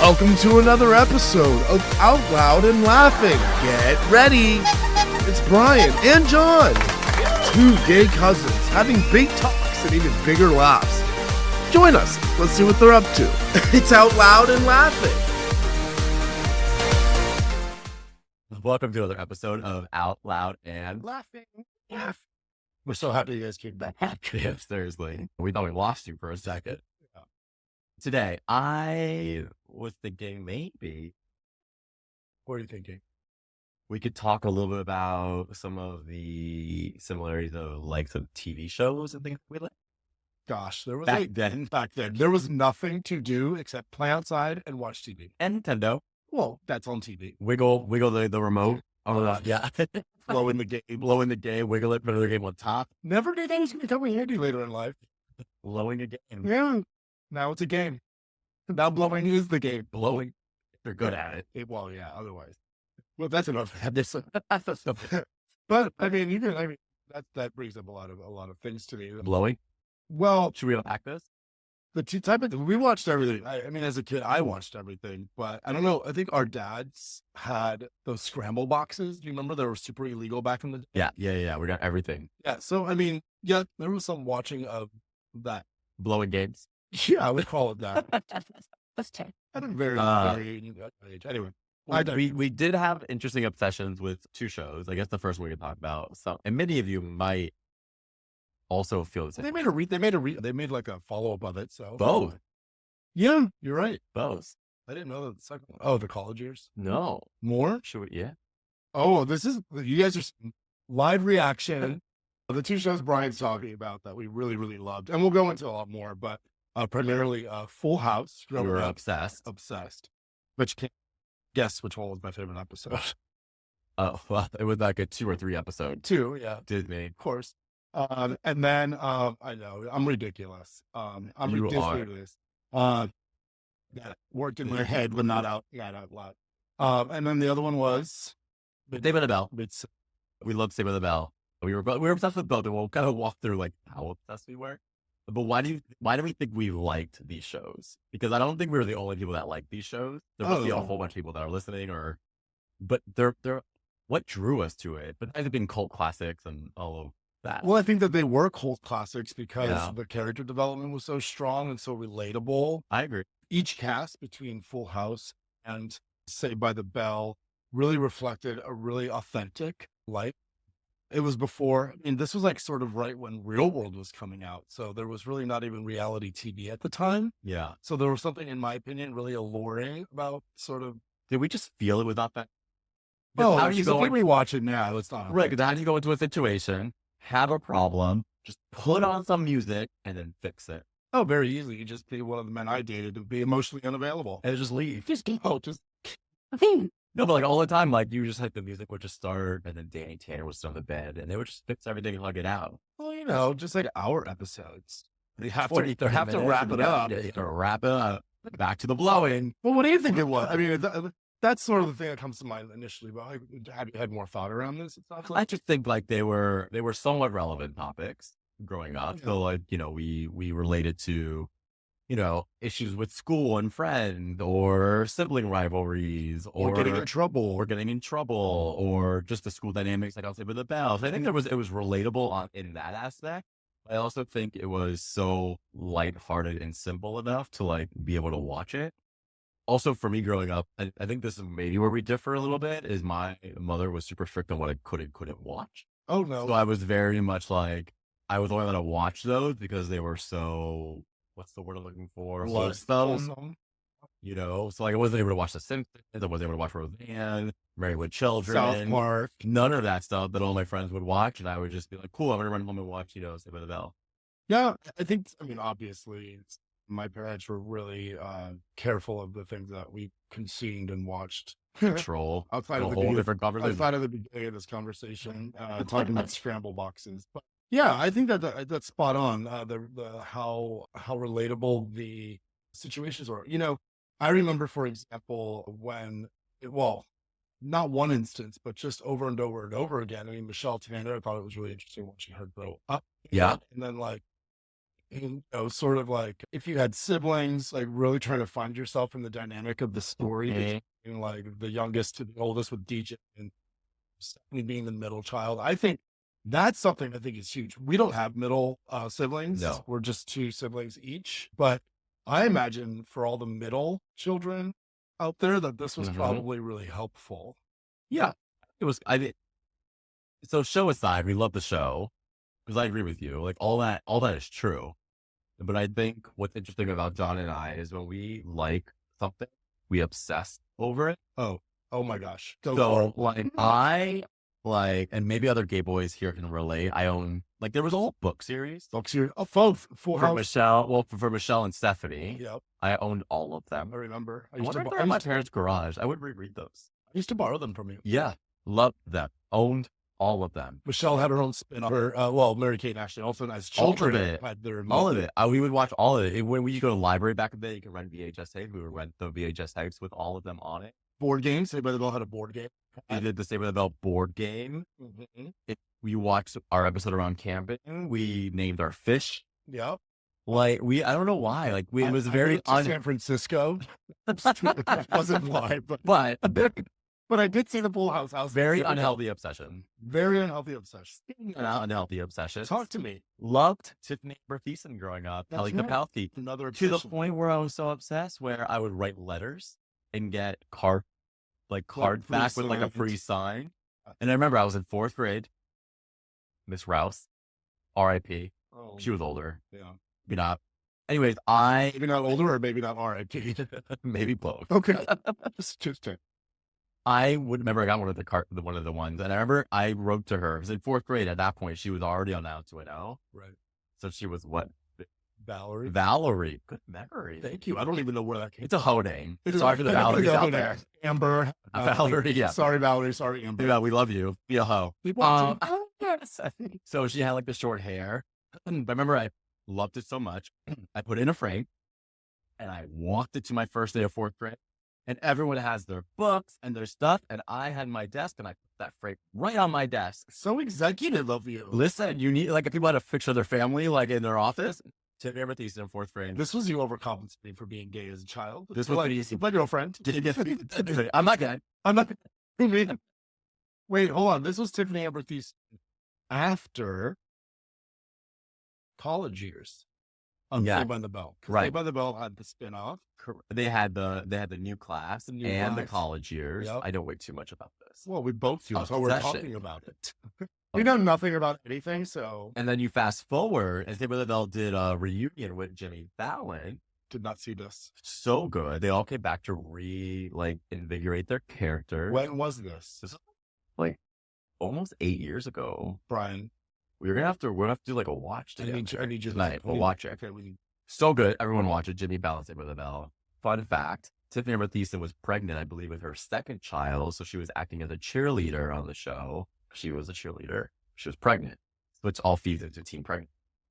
Welcome to another episode of Out Loud and Laughing. Get ready. It's Bryan and Jon, two gay cousins having big talks and even bigger laughs. Join us. Let's see what they're up to. It's Out Loud and Laughing. Welcome to another episode of Out Loud and Laughing. We're so happy you guys came back. Yes, seriously. We thought we lost you for a second. Today, I was thinking maybe What are you thinking? we could talk a little bit about some of the similarities of like some TV shows and things we like. Gosh, there was Back then, there was nothing to do except play outside and watch TV. and Nintendo. Well, that's on TV. Wiggle the remote. Oh, yeah. Blow in the game. Wiggle it, put the game on top. Never did anything to come in handy later in life. Blowing a game. Yeah. Now it's a game. Now blowing is the game. Blowing. They're good at it. Well, yeah, otherwise. Well, that's enough. That's But I mean, that brings up a lot of things to me. blowing. Well, Should we unpack this? the type of we watched everything. I mean, as a kid, I watched everything, but I don't know. I think our dads had those scramble boxes. Do you remember they were super illegal back in the day? Yeah. We got everything. Yeah. So I mean, yeah, there was some watching of that. Blowing games. Yeah, I would call it that. That's terrible. At a very young age. Anyway, We did have interesting obsessions with two shows. I guess the first one we could talk about. So, and many of you might also feel the same. they made like a follow up of it. So Both. Yeah, you're right. Both. I didn't know that the second one. Oh, the college years. No. More? Should we? Yeah. Oh, you guys are live reaction of the two shows Bryan's talking about that we really, really loved. And we'll go into a lot more, but primarily Full House. We were obsessed. But you can't guess which one was my favorite episode. Oh, well, it was like a 2 or 3 episode. 2, yeah. Disney. Of course. And then I know I'm ridiculous. I'm You ridiculous. That worked in my head, but not out loud. And then the other one was Saved by the Bell. it's We loved Saved by the Bell. We were obsessed with both, and we'll kind of walk through like how obsessed we were. But why do we think we liked these shows? Because I don't think we were the only people that liked these shows. There must be a whole bunch of people that are listening, but they're what drew us to it. But they've been cult classics and all of that. Well, I think that they were cult classics because Yeah. the character development was so strong and so relatable. I agree. Each cast between Full House and Saved by the Bell really reflected a really authentic life. It was before, I mean, this was like sort of right when Real World was coming out. So there was really not even reality TV at the time. Yeah. So there was something, in my opinion, really alluring about sort of, Did we just feel it was not that? oh, how do you if go? we rewatch it now, it's not. Right. Because how do you go into a situation, have a problem, just put on some music, and then fix it, Oh, very easy. You just be one of the men I dated to be emotionally unavailable. and just leave? Just go. Just No, but like all the time, like you just like the music would just start, and then Danny Tanner would sit on the bed, and they would just fix everything and hug it out. well, just like our episodes. They have 40, to 30 have to minutes, wrap and it you up. gotta wrap it up. Back to the blowing. Well, what do you think it was? I mean, that's sort of the thing that comes to mind initially. But have you had more thought around this? It sounds I like. just think like they were somewhat relevant topics growing up. Yeah. So like, we related to, issues with school and friends, or sibling rivalries, Or getting in trouble. or just the school dynamics, like I'll say with the bells. I think it was relatable in that aspect. I also think it was so lighthearted and simple enough to like be able to watch it. Also, for me growing up, I think this is maybe where we differ a little bit. Is my mother was super strict on what I could and couldn't watch. Oh no. So I was very much like, I was only going to watch those because they were so, what's the word I'm looking for? Wholesome. So like I wasn't able to watch The Simpsons. I wasn't able to watch Roseanne, Married with Children, South Park. none of that stuff that all my friends would watch. And I would just be like, cool, I'm going to run home and watch, Saved by the Bell. Yeah, I mean, obviously, my parents were really careful of the things that we consumed and watched. Control. Outside a of the whole beginning- different conversation. Outside of the beginning of this conversation, talking about scramble boxes. But yeah, I think that's spot on. The how relatable the situations were. I remember, for example, when not one instance, but just over and over and over again. I mean, Michelle Tanner, I thought it was really interesting watching her grow up. Yeah. And then like And, you know, sort of like if you had siblings, like really trying to find yourself in the dynamic of the story, Mhm. between like the youngest to the oldest with DJ and Stephanie being the middle child. I think that's something I think is huge. We don't have middle siblings. No. We're just two siblings each. But I imagine for all the middle children out there that this was Mhm. probably really helpful. Yeah. It was, I mean, so show aside, we love the show because I agree with you. Like all that is true. But I think what's interesting about John and I is when we like something, we obsess over it. Oh, oh my gosh. Go for So it. like I like, and maybe other gay boys here can relate. I own like there was a whole book series Books here. Oh, both. Full for House. Michelle. Well, for Michelle and Stephanie, Yep. I owned all of them. I remember. I wonder if they're in my parents' garage. I would reread those. I used to borrow them from you. Yeah, loved them. Owned all of them. Michelle had her own spin off. Well, Mary Kate and Ashley Olsen as children it. had their All of it. We would watch all of it. When we used to go to the library back in the day, you could rent VHS tapes. We would rent the VHS tapes with all of them on it. board games. Saved by the Bell had a board game. We did the Saved by the Bell board game. Mm-hmm. We watched our episode around camping. We named our fish. Yep. Like I don't know why. Like it was very moved to San Francisco. That wasn't why, but I did see the Full House. I was very unhealthy obsession. Very unhealthy obsession. An unhealthy obsession. Talk to me. Loved Tiffany Amber Thiessen growing up. That's Kelly right. Kapowski. Another To the obsession. point where I was so obsessed where I would write letters and get cards free back with like a signs. free sign. And I remember I was in 4th grade. Miss Rouse, R.I.P. Oh, She was older. yeah. Maybe not. Anyways, Maybe not older or maybe not R.I.P. maybe both. Okay. just I would remember I got one of the ones, and I remember I wrote to her. It was in 4th grade. At that point, she was already on out to an L. right. So she was what? Valerie. Valerie. Good memory. Thank you. I don't even know where that came. It's a hoe name. It's Sorry for the Valeries out there. Amber. Valerie, yeah. Sorry, Valerie. Sorry, Amber. Yeah, we love you. Be a hoe. We want So she had like the short hair. But I remember I loved it so much. I put it in a frame and I walked it to my first day of 4th grade. And everyone has their books and their stuff. And I had my desk and I put that frame right on my desk. so executive of you. Listen, you need, like, if people had a picture of their family, like in their office, Tiffany Amber Thiessen in 4th grade. This was you overcompensating for being gay as a child. This You're was like, easy. my girlfriend. I'm not gay. I'm not. Wait, hold on. This was Tiffany Amber Thiessen after college years. Yeah. Saved by the Bell. Right. Saved by the Bell had the spinoff. They had the new class The new and the class. college years. Yep. I know way too much about this. Well, we both do. So we're Obsession. talking about it. We know nothing about anything, so And then you fast forward, and Saved by the Bell did a reunion with Jimmy Fallon. did not see this. So good. They all came back to invigorate their character. When was this? This is like almost 8 years ago. Brian, We're gonna have to do like a watch I together. need you tonight. We'll watch it. Okay, we need. So good. Everyone watch it. Jimmy Fallon, Saved by the Bell. Fun fact: Tiffany Amber Thiessen was pregnant, I believe, with her second child, so she was acting as a cheerleader on the show. She was a cheerleader. She was pregnant, which all feeds into Team Pregnant.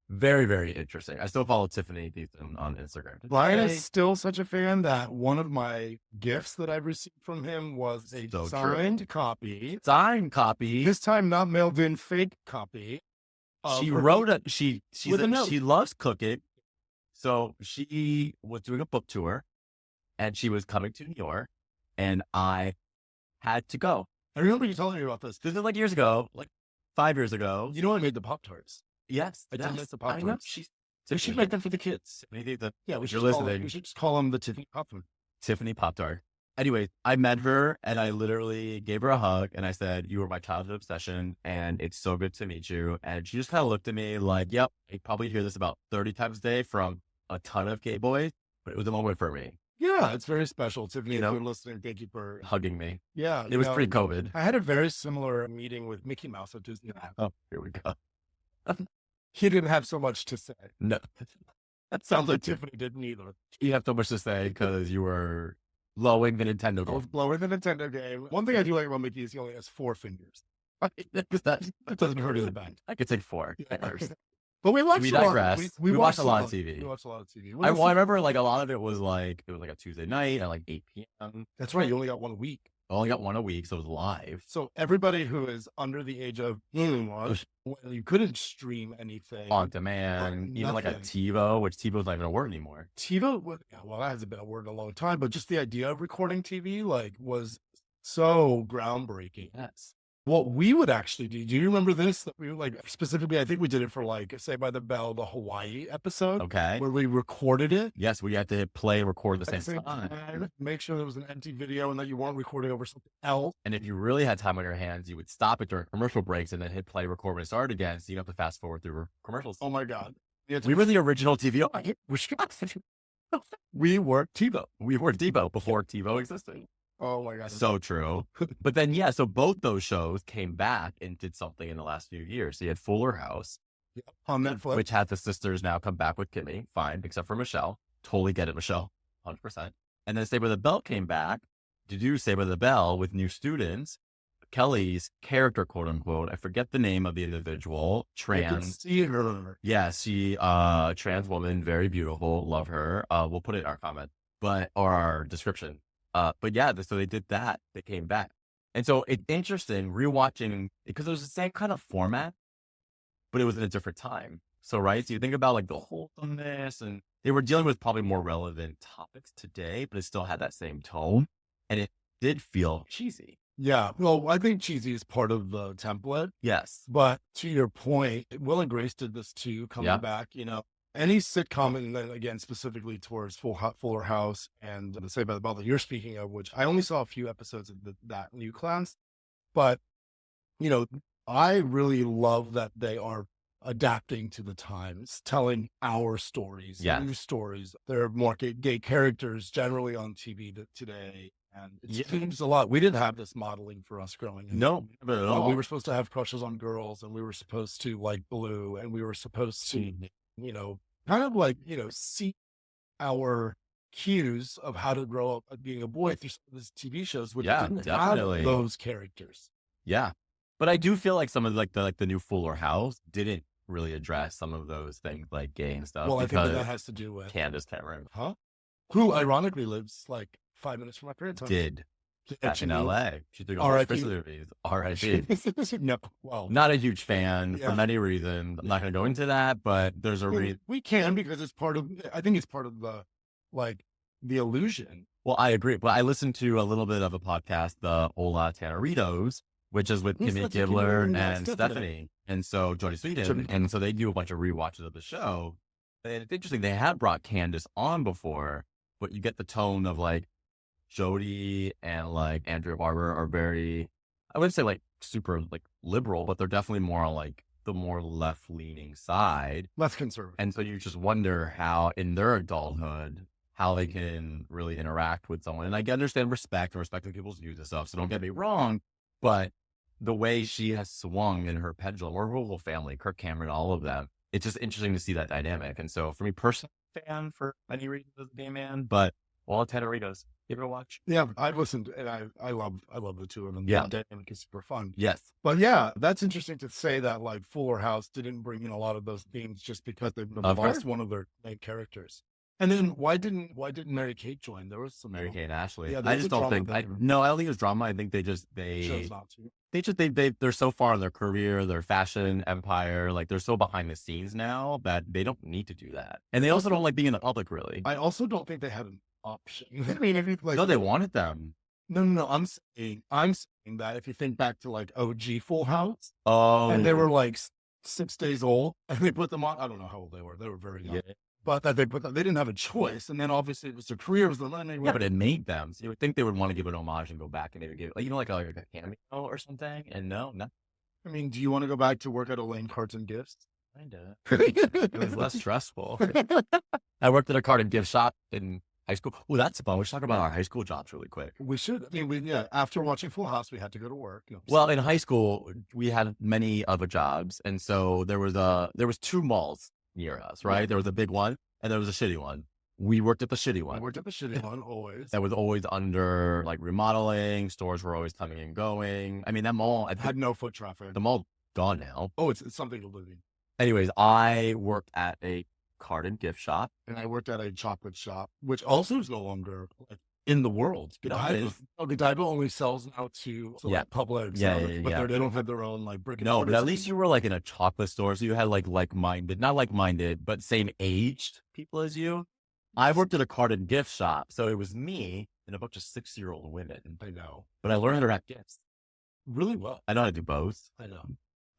Very, very interesting. I still follow Tiffany Thiessen on Instagram. Brian is still such a fan that one of my gifts that I've received from him was a So true. signed copy. Signed copy. This time, not mailed in, fake copy. She her- wrote a With a note. she loves cooking, so she was doing a book tour, and she was coming to New York, and I had to go. I remember you telling me about this. This is like years ago, like 5 years ago. You know, I made the Pop Tarts. Yes, I did miss the I know. Pop-Tarts. We should make them for the kids. Yeah, we If should you're call listening. we should just call them the Tiffany Pop Tart. Tiffany Pop-Tart. Anyway, I met her and I literally gave her a hug and I said, "You were my childhood obsession and it's so good to meet you." And she just kind of looked at me like, "Yep, I probably hear this about 30 times a day from a ton of gay boys, but it was a moment for me." Yeah, it's very special. Tiffany, You if know? you're listening, thank you for. Hugging me. Yeah. It was pre-COVID. I had a very similar meeting with Mickey Mouse at Disney. Oh, here we go. He didn't have so much to say. No, That sounds like Tiffany didn't either. you have so much to say because you were blowing the Nintendo I was game. blowing the Nintendo game. One thing I do like about Mickey is he only has 4 fingers. That doesn't hurt his back. I could take 4. But we watched We a lot. digress. We watched a lot of TV. We watched a lot of TV. I remember like a lot of it was like a Tuesday night at like 8 p.m. That's right. You only got 1 week. only got one a week, so it was live. So everybody who is under the age of when you couldn't stream anything On demand, even like a nothing. TiVo, which TiVo's not even a word anymore. TiVo, well, that hasn't been a word in a long time, but just the idea of recording TV like was so groundbreaking. Yes. What we would actually do you remember this? That we were like, specifically, I think we did it for like Saved by the Bell, the Hawaii episode, Okay. where we recorded it. Yes, we had to play and record at the At same time. time, make sure there was an empty video and that you weren't recording over something else. And if you really had time on your hands, you would stop it during commercial breaks and then hit play, record when it started again. So you don't have to fast forward through commercials. Oh my God. We were the original TV. We were TiVo. We were TiVo before TiVo existed. Oh my God. So true. But then, yeah, so both those shows came back and did something in the last few years. So you had Fuller House, on Netflix, which had the sisters now come back with Kimmy, fine, except for Michelle. Totally get it, Michelle, 100%. And then Saved by the Bell came back to do Saved by the Bell with new students. Kelly's character, quote unquote, I forget the name of the individual, I can trans. see her. Yeah, she, trans woman, very beautiful, love her. We'll put it in our comment, or our description. But yeah, so they did that. They came back. And so it's interesting rewatching because it was the same kind of format, but it was in a different time. So, right. So you think about like the wholesomeness, and they were dealing with probably more relevant topics today, but it still had that same tone. And it did feel cheesy. Yeah. Well, I think cheesy is part of the template. Yes. But to your point, Will and Grace did this too, coming back, any sitcom, and then again, specifically towards Fuller House and the Saved by the Bell that you're speaking of, which I only saw a few episodes of that new class, but, I really love that they are adapting to the times, telling our stories, new stories. There are more gay characters generally on TV today. And it's changed a lot. We didn't have this modeling for us growing up. No, but at all. We were supposed to have crushes on girls, and we were supposed to like Blue, and we were supposed to, kind of like, see our cues of how to grow up being a boy through some of these TV shows, which didn't have those characters. Yeah. But I do feel like some of the new Fuller House didn't really address some of those things like gay and stuff. Well, I think that has to do with Candace Cameron. Who ironically lives like 5 minutes from my parents' home. Did. Back in LA. She's doing all those movies. R.I.P. No, well, not a huge fan for many reasons. I'm not going to go into that, but there's a reason. We can, because it's part of, I think it's part of the illusion. Well, I agree. But I listened to a little bit of a podcast, the Hola Teneritos, which is with Kimmy Gibbler and Stephanie. And so Jodie Sweetin. And so they do a bunch of rewatches of the show. And it's interesting. They had brought Candace on before, but you get the tone of like Jodie and like Andrea Barber are very, I wouldn't say like super like liberal, but they're definitely more on like the more left leaning side. Less conservative. And so you just wonder how in their adulthood, how they can really interact with someone. And I understand respecting people's views and stuff. So don't get me wrong, but the way she has swung in her pendulum, or her whole family, Kirk Cameron, all of them, it's just interesting to see that dynamic. And so for me personally, fan for many reasons as a gay man, but all Teneritos, give it a watch. Yeah, I've listened, and I love the two of them. Yeah, the dynamic is super fun. Yes, but yeah, that's interesting to say that like Fuller House didn't bring in a lot of those themes just because they've lost one of their main characters. And then why didn't Mary Kate join? There was some Mary Kate and Ashley. Yeah, I just don't think. I don't think it was drama. I think they chose not to. They're so far in their career, their fashion empire, like they're so behind the scenes now that they don't need to do that. And they also don't like being in the public, really. I also don't think they had an option. I mean, if you no, they wanted them. No. I'm saying that if you think back to like OG Full House, and they were like 6 days old, and they put them on. I don't know how old they were. They were very young. Yeah. But that they didn't have a choice, and then obviously it was their career, it was the money. Yeah, but it made them. So you would think they would want to give an homage and go back and maybe give like a cameo or something. And no. I mean, do you want to go back to work at Elaine Cards and Gifts? Kinda. It was less stressful. I worked at a card and gift shop in high school. Oh, that's fun. We should talk about our high school jobs really quick. We should. I mean, after watching Full House, we had to go to work. Well, in high school, we had many other jobs, and so there was 2 malls near us, right? Yeah. There was a big one and there was a shitty one. We worked at the shitty one. We worked at the shitty one always. That was always under like remodeling. Stores were always coming and going. I mean, that mall had no foot traffic. The mall gone now. Oh, it's something to live in. Anyways, I worked at a card and gift shop, and I worked at a chocolate shop, which also is no longer. in the world. No, it Godiva, is. Godiva only sells now to Yeah. like Publix, Yeah, and others, yeah, but yeah. they don't have their own like brick and No, mortar. but at least you were like in a chocolate store, so you had like-minded, not like-minded, but same aged people as you. I worked at a card and gift shop, so it was me and a bunch of 6-year-old women. I know But I learned how to wrap gifts. really well. I know how to do both. I know.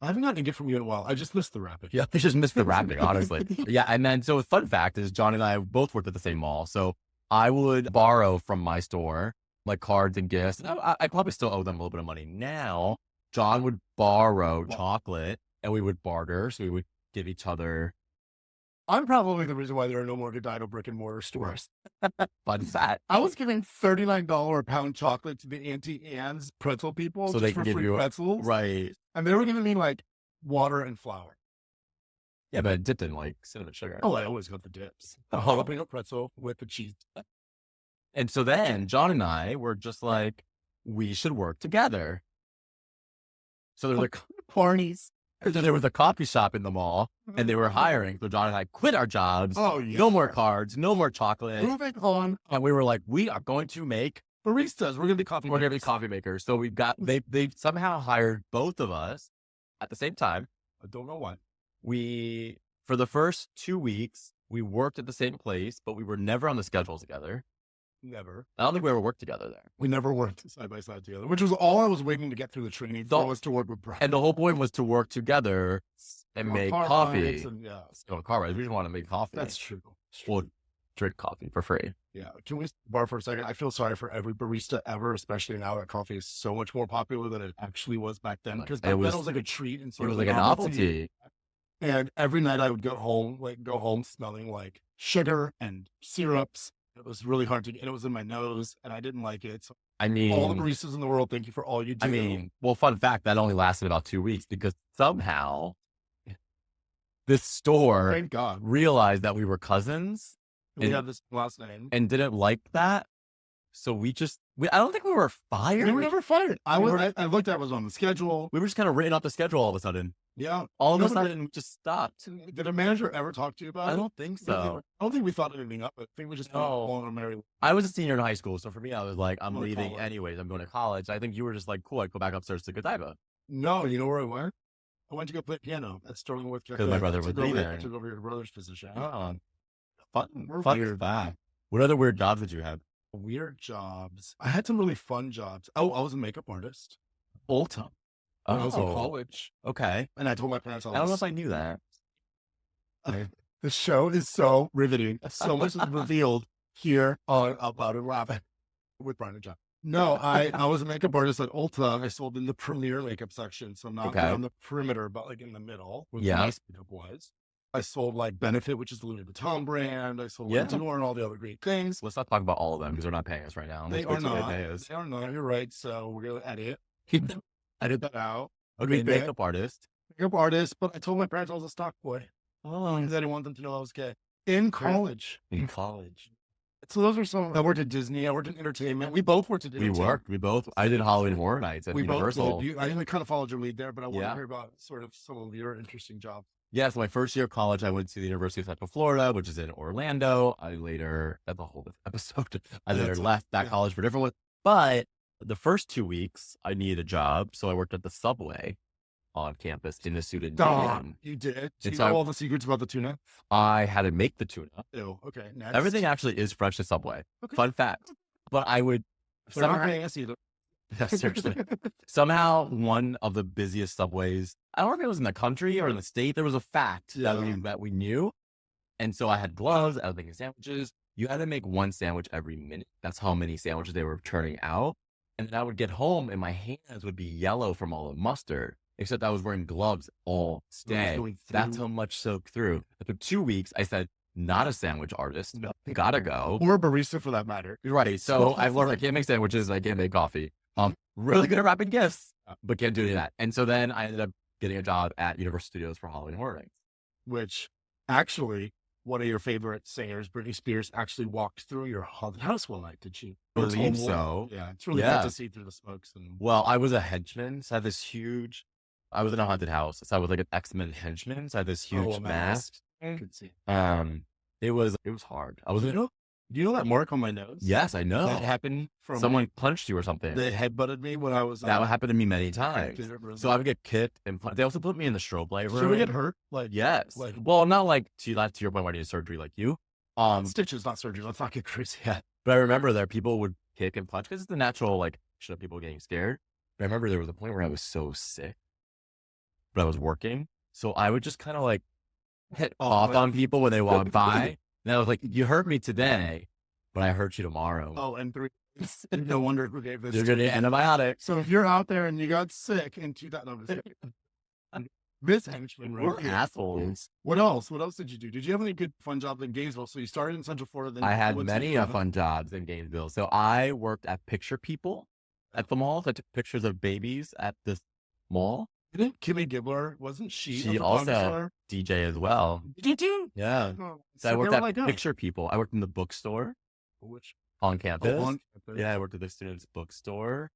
I haven't gotten a gift from you in a while. I just missed the wrapping. Yeah, I just missed the wrapping, honestly. Yeah, and then so a fun fact is John and I both worked at the same mall, so I would borrow from my store like cards and gifts. And I probably still owe them a little bit of money now. John would borrow chocolate, and we would barter, so we would give each other. I'm probably the reason why there are no more Godiva brick and mortar stores. Fun fact. I was giving $39 a pound chocolate to the Auntie Anne's pretzel people So just they for can give free you pretzels. right. And they were giving me like water and flour. Yeah, but it dipped in like cinnamon sugar. Oh, I always got the dips. A Oh. jalapeno pretzel with the cheese. And so then John and I were just like, we should work together. So there were the parties. And then there was a coffee shop in the mall, and they were hiring. So John and I quit our jobs. Oh, yeah. No more cards, no more chocolate. Moving on. And we were like, we are going to make, Baristas. We're going to be coffee we're going to be makers. coffee makers. So we've got, they somehow hired both of us at the same time. I don't know why. We, for the first 2 weeks, we worked at the same place, but we were never on the schedule together. Never. I don't think we ever worked together there. We never worked side by side together, which was all I was waiting to get through the training for, was to work with Bryan. And the whole point was to work together and On make car coffee. rides and, yeah, So car rides, we just want to make coffee. that's true. We'll drink coffee for free. Yeah. Can we bar for a second? I feel sorry for every barista ever, especially now that coffee is so much more popular than it actually was back then. Because back then it was like a treat and It sort was of like a novelty. And every night I would go home smelling like sugar and syrups. It was really hard to get. It was in my nose, and I didn't like it. So I mean, all the baristas in the world, thank you for all you do. well, fun fact, that only lasted about 2 weeks because somehow this store Thank God realized that we were cousins we and- have this last name. and didn't like that. So I don't think we were fired. We were never fired. I We looked at it was on the schedule. We were just kind of written off the schedule all of a sudden. Yeah. All of a No, but- sudden, we just stopped. Did a manager ever talk to you about I it? don't think No, so. I don't think we thought anything up. I think we just No. on a merry. I was a senior in high school, so for me, I was like, I'm Going to leaving college. anyways. I'm going to college. I think you were just like, cool, I go back upstairs to Godiva. No, you know where I went? I went to go play piano at Sterling Worth. 'Cause my brother would be there. I took over your brother's position. Oh, We're fun weird. fact. What other weird jobs did you have? Weird jobs. I had some really fun jobs. Oh, I was a makeup artist Wholesome. when I was in Oh, college. okay. And I told my parents I don't know if I knew that. the show is so riveting. So much is revealed here on About It Rabbit with Bryan and Jon. No, I was a makeup artist at Ulta. I sold in the premier makeup section. So not Okay. on the perimeter, but like in the middle where Yeah. the nice makeup was. I sold like Benefit, which is the Louis Vuitton brand. I sold Yeah. Dior and all the other great things. Let's not talk about all of them because they're not paying us right now. They Let's are wait till not. pay us. They are not. You're right. So we're gonna edit that out. Okay, Big bit. makeup artist. Makeup artist, but I told my parents I was a stock boy Oh, because I didn't want them to know I was gay in college. in college. So those are some. I worked at Disney. I worked in entertainment. We both worked at We entertainment. worked. We both. I did Halloween Horror Nights at We both Universal. did. I kind of followed your lead there, but I want Yeah. to hear about sort of some of your interesting jobs. Yes, my first year of college, I went to the University of Central Florida, which is in Orlando. I later, that's a whole different episode. I later That's- left that yeah. college for a different one. But the first 2 weeks, I needed a job. So I worked at the Subway on campus in a suit and Dog, tan. you did. Do And you so know I- all the secrets about the tuna? I had to make the tuna. Ew. Okay. Next. Everything actually is fresh at Subway. Okay. Fun fact. But I would They're not somehow, paying us either. yeah, seriously, somehow one of the busiest subways, I don't know if it was in the country or in the state, there was a fact Yeah. that we knew. And so I had gloves, I was making sandwiches. You had to make one sandwich every minute. That's how many sandwiches they were churning out. And then I would get home and my hands would be yellow from all the mustard, except I was wearing gloves all day. going That's through. how much soaked through. After 2 weeks, I said, not a sandwich artist. No. Gotta go. Or a barista for that matter. You're right. So I've learned I can't make sandwiches. I can't make coffee. Really good at wrapping gifts, but can't do any of that. And so then I ended up getting a job at Universal Studios for Halloween Horror Nights. Which actually, one of your favorite singers, Britney Spears, actually walked through your haunted house one night, did she? Or it's Believe all- so. Yeah, it's really Yeah. good to see through the smokes. And Well, I was a henchman. So I had this huge, I was in a haunted house. So I was like an X-Men henchman. So I had this huge a mask. mask. Could see. It was hard. I was in Do you know that mark on my nose? Yes, I know. That happened from Someone punched you or something. they headbutted me when I was That happened to me many times. theater. So I would get kicked, and they also put me in the strobe light room. Should we get hurt? Like Yes. like Well, not like to your point where I need surgery like you. stitches, not surgery. Let's not get crazy. Yeah. But I remember there people would kick and punch because it's the natural like shit of people getting scared. But I remember there was a point where I was so sick, but I was working, so I would just kind of like hit off on people when they walked by. And I was like, "You hurt me today, but I hurt you tomorrow." Oh, and 3 and no wonder who gave this. You're to gonna me. get antibiotics. So if you're out there and you got sick in 2000, this henchman right We're here. assholes. What else? What else did you do? Did you have any good fun jobs in Gainesville? So you started in Central Florida. Then I had went to many Florida. fun jobs in Gainesville. So I worked at Picture People at the mall. So I took pictures of babies at this mall. Didn't Kimmy Gibbler, wasn't she? She a also photographer? DJ as well. Did you do? Yeah. Oh, So I worked they at were like, oh, Picture People. I worked in the bookstore which on campus. on campus. Yeah, I worked at the students' bookstore.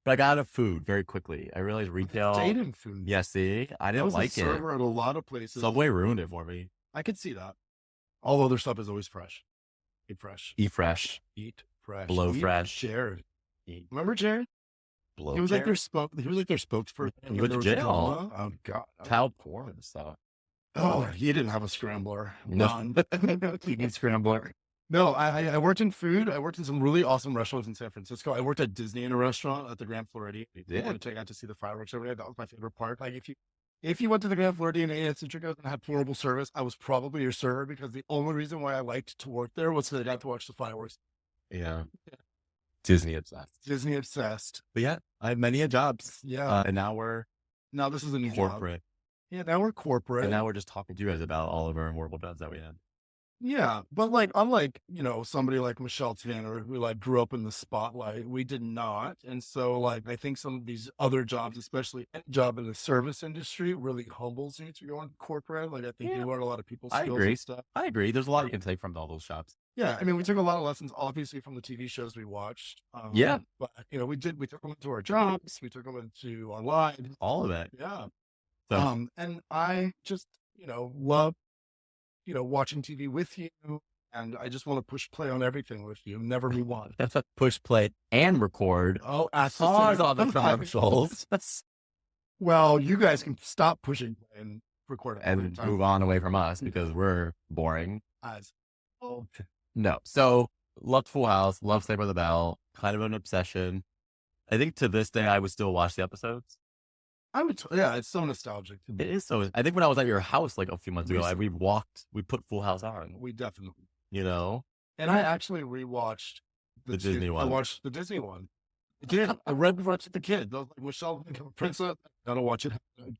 But I got out of food very quickly. I realized retail. Dating food. Yeah, see, I I didn't was like a it. server at a lot of places. Subway ruined it for me. I could see that. All other stuff is always fresh. Eat fresh. Eat fresh, Eat fresh. Blow Eat fresh. Jared. eat Remember Jared? blow. He was like their spokesperson. He went to There was jail. Hola. Oh God. child porn and stuff. Oh, he didn't have a scrambler. No. None. He needs scrambler. No, I worked in food. I worked in some really awesome restaurants in San Francisco. I worked at Disney in a restaurant at the Grand Floridian. Yeah. I got to see the fireworks over there. That was my favorite part. Like if you went to the Grand Floridian and ate at Citricos and had horrible service, I was probably your server because the only reason why I liked to work there was so that I got to watch the fireworks. Yeah. Disney obsessed. Disney obsessed. But yeah, I have many jobs. Yeah. And now we're Now this is a new corporate. job. Yeah. Now we're corporate. And now we're just talking to you guys about all of our horrible jobs that we had. Yeah, but like unlike, somebody like Michelle Tanner who like grew up in the spotlight, we did not. And so like I think some of these other jobs, especially any job in the service industry, really humbles you to go into corporate. Like I think Yeah. you learn a lot of people I skills agree. and stuff. I agree. There's a lot you can take from all those shops. Yeah, I mean we took a lot of lessons obviously from the TV shows we watched. Yeah. But we took them into our jobs, we took them into our lives. All of it. Yeah. So And I just, love watching TV with you. And I just want to push play on everything with you. Never rewind. that's a push play and record. Oh, Pause on the commercials. Well, you guys can stop pushing play and record it every And time. move on away from us because we're boring. As oh, No. So loved Full House, loved Saved by the Bell, kind of an obsession. I think to this day I would still watch the episodes. yeah, it's so nostalgic to me. It is so. I think when I was at your house like a few months ago, Recently. we put Full House on. We definitely. And I actually rewatched The Disney one. I watched the Disney one. I did. I read before I took the kid. I was like, Michelle, Princess, gotta watch it again.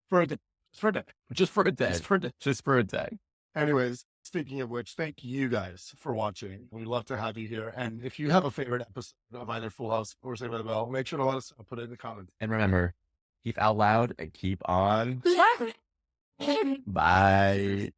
For a day. Just for a day. just for a day. Just for a day. Just for a day. Anyways, speaking of which, thank you guys for watching. We'd love to have you here. And if you have a favorite episode of either Full House or Saved by the Bell, make sure to let us know. Put it in the comments. And remember, keep out loud and keep on. Bye.